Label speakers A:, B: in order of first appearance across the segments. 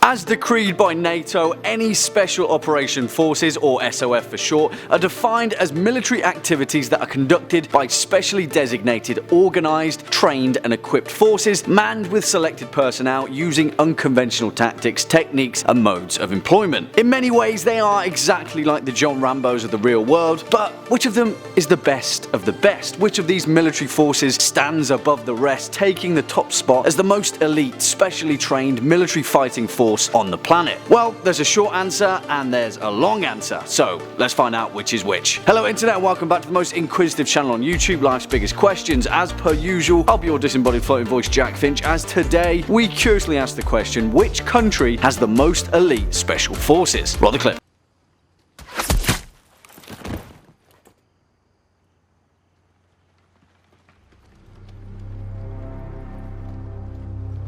A: As decreed by NATO, any Special Operation Forces, or SOF for short, are defined as military activities that are conducted by specially designated, organized, trained and equipped forces manned with selected personnel using unconventional tactics, techniques and modes of employment. In many ways they are exactly like the John Rambos of the real world, but which of them is the best of the best? Which of these military forces stands above the rest, taking the top spot as the most elite, specially trained military fighting force on the planet? Well, there's a short answer and there's a long answer, so let's find out which is which. Hello internet and welcome back to the most inquisitive channel on YouTube, Life's Biggest Questions. As per usual, I'll be your disembodied floating voice Jack Finch, as today we curiously ask the question, which country has the most elite special forces? Roll the clip.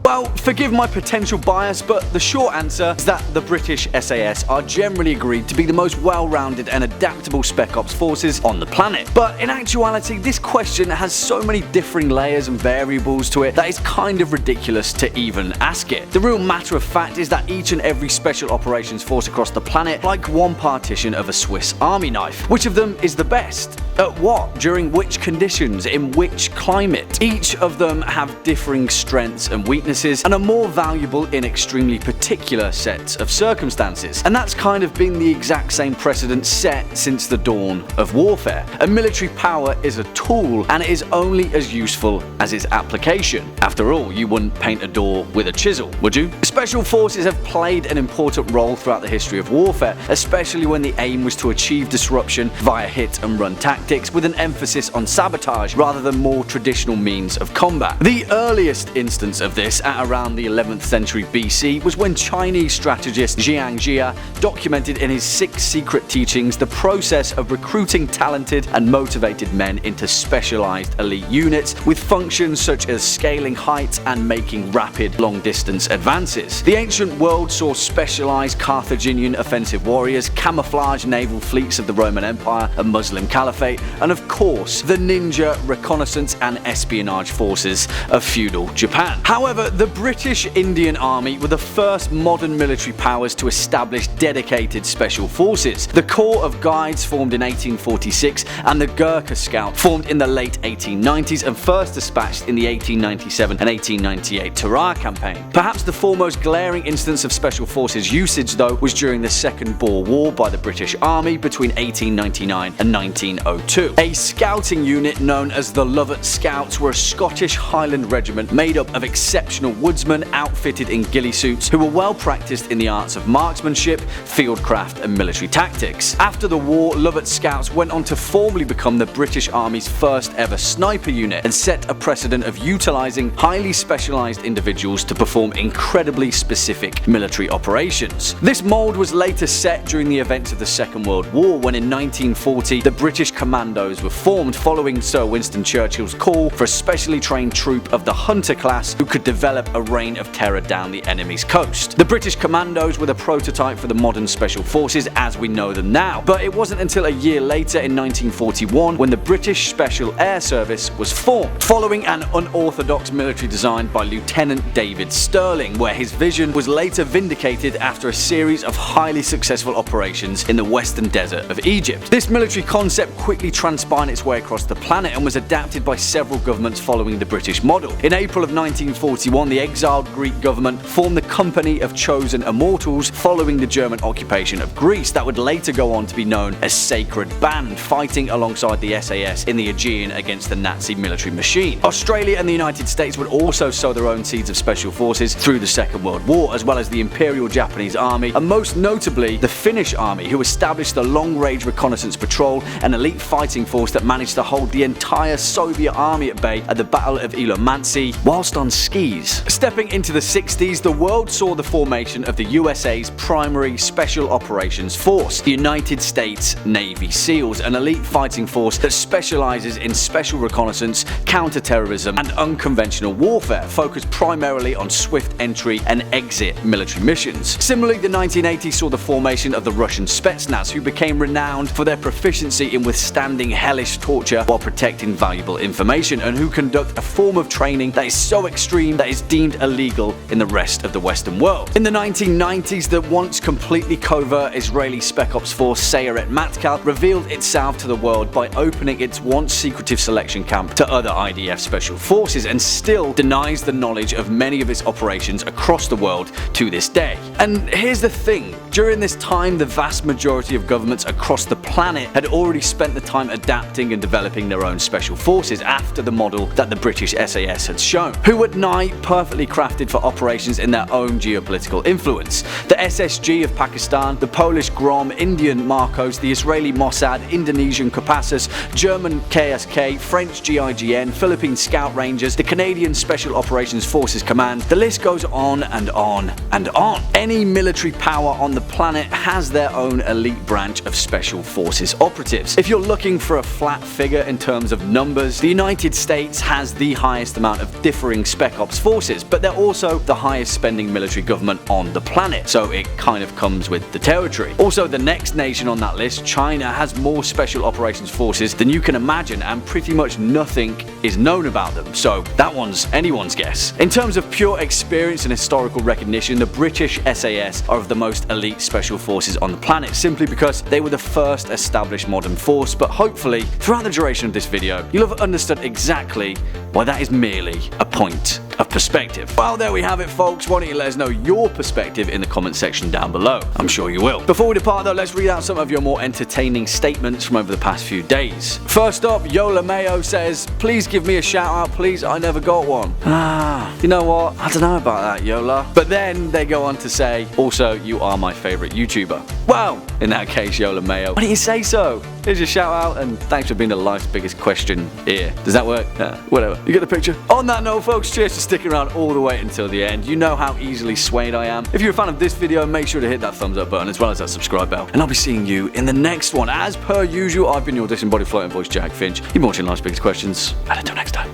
A: Well, forgive my potential bias, but the short answer is that the British SAS are generally agreed to be the most well-rounded and adaptable Spec Ops forces on the planet. But in actuality, this question has so many differing layers and variables to it that it's kind of ridiculous to even ask it. The real matter of fact is that each and every Special Operations Force across the planet like one partition of a Swiss Army knife. Which of them is the best? At what? During which conditions? In which climate? Each of them have differing strengths and weaknesses and are more valuable in extremely particular sets of circumstances. And that's kind of been the exact same precedent set since the dawn of warfare. A military power is a tool and it is only as useful as its application. After all, you wouldn't paint a door with a chisel, would you? Special forces have played an important role throughout the history of warfare, especially when the aim was to achieve disruption via hit and run tactics with an emphasis on sabotage rather than more traditional means of combat. The earliest instance of this at around the 11th century BC was when Chinese strategist Jiang Jia documented in his 6 secret teachings the process of recruiting talented and motivated men into specialized elite units with functions such as scaling heights and making rapid long-distance advances. The ancient world saw specialized Carthaginian offensive warriors, camouflage naval fleets of the Roman Empire and Muslim Caliphate, and of course the ninja, reconnaissance and espionage forces of feudal Japan. However, the British Indian Army were the first modern military powers to establish dedicated special forces. The Corps of Guides formed in 1846 and the Gurkha Scout formed in the late 1890s and first dispatched in the 1897 and 1898 Tarar campaign. Perhaps the foremost glaring instance of special forces usage though was during the Second Boer War by the British Army between 1899 and 1902. A scouting unit known as the Lovat Scouts were a Scottish Highland regiment made up of exceptional woodsmen outfitted in ghillie suits who were well practiced in the arts of marksmanship, fieldcraft and military tactics. After the war, Lovat Scouts went on to formally become the British Army's first ever sniper unit and set a precedent of utilising highly specialised individuals to perform incredibly specific military operations. This mould was later set during the events of the Second World War when in 1940 the British Commandos were formed following Sir Winston Churchill's call for a specially trained troop of the Hunter class who could develop a reign of terror down the enemy's coast. The British Commandos were the prototype for the modern special forces as we know them now, but it wasn't until a year later in 1941 when the British Special Air Service was formed, following an unorthodox military design by Lieutenant David Stirling, where his vision was later vindicated after a series of highly successful operations in the western desert of Egypt. This military concept quickly transpired its way across the planet and was adapted by several governments following the British model. In April of 1941, the exiled Greek government formed the Company of Chosen Immortals following the German occupation of Greece that would later go on to be known as Sacred Band, fighting alongside the SAS in the Aegean against the Nazi military machine. Australia and the United States would also sow their own seeds of special forces through the Second World War, as well as the Imperial Japanese Army and most notably the Finnish Army, who established the Long-Range Reconnaissance Patrol, an elite fighting force that managed to hold the entire Soviet army at bay at the Battle of Ilomantsi whilst on skis. Stepping into the 60s, the world saw the formation of the USA's primary Special Operations Force, the United States Navy SEALs, an elite fighting force that specializes in special reconnaissance, counter-terrorism and unconventional warfare, focused primarily on swift entry and exit military missions. Similarly, the 1980s saw the formation of the Russian Spetsnaz, who became renowned for their proficiency in withstanding hellish torture while protecting valuable information, and who conduct a form of training that is so extreme that is deemed illegal in the rest of the Western world. In the 1990s, the once completely covert Israeli Spec Ops force Sayeret Matkal revealed itself to the world by opening its once secretive selection camp to other IDF special forces, and still denies the knowledge of many of its operations across the world to this day. And here's the thing, during this time the vast majority of governments across the planet had already spent the time adapting and developing their own special forces after the model that the British SAS had shown, who at night perfectly crafted for operations in their own geopolitical influence. The SSG of Pakistan, the Polish Grom, Indian Marcos, the Israeli Mossad, Indonesian Kopassus, German KSK, French GIGN, Philippine Scout Rangers, the Canadian Special Operations Forces Command, the list goes on and on and on. Any military power on the planet has their own elite branch of special forces operatives. If you're looking for a flat figure in terms of numbers, the United States has the highest amount of differing Spec Ops forces, but they're also the highest spending military government on the planet, so it kind of comes with the territory. Also, the next nation on that list, China, has more special operations forces than you can imagine, and pretty much nothing is known about them, so that one's anyone's guess. In terms of pure experience and historical recognition, the British SAS are of the most elite special forces on the planet, simply because they were the first established modern force, but hopefully, throughout the duration of this video, you'll have understood exactly why that is merely a point of perspective. Well, there we have it, folks. Why don't you let us know your perspective in the comment section down below? I'm sure you will. Before we depart though, let's read out some of your more entertaining statements from over the past few days. First up, Yola Mayo says, please give me a shout out, please, I never got one. You know what? I don't know about that, Yola. But then they go on to say, also, you are my favourite YouTuber. Well, in that case, Yola Mayo, why don't you say so? Here's your shout out, and thanks for being the life's biggest question here. Does that work? Whatever. You get the picture? On that note, folks, cheers for sticking around all the way until the end. You know how easily swayed I am. If you're a fan of this video, make sure to hit that thumbs up button as well as that subscribe bell. And I'll be seeing you in the next one. As per usual, I've been your disembodied floating voice, Jack Finch. You've been watching Life's Biggest Questions, and until next time.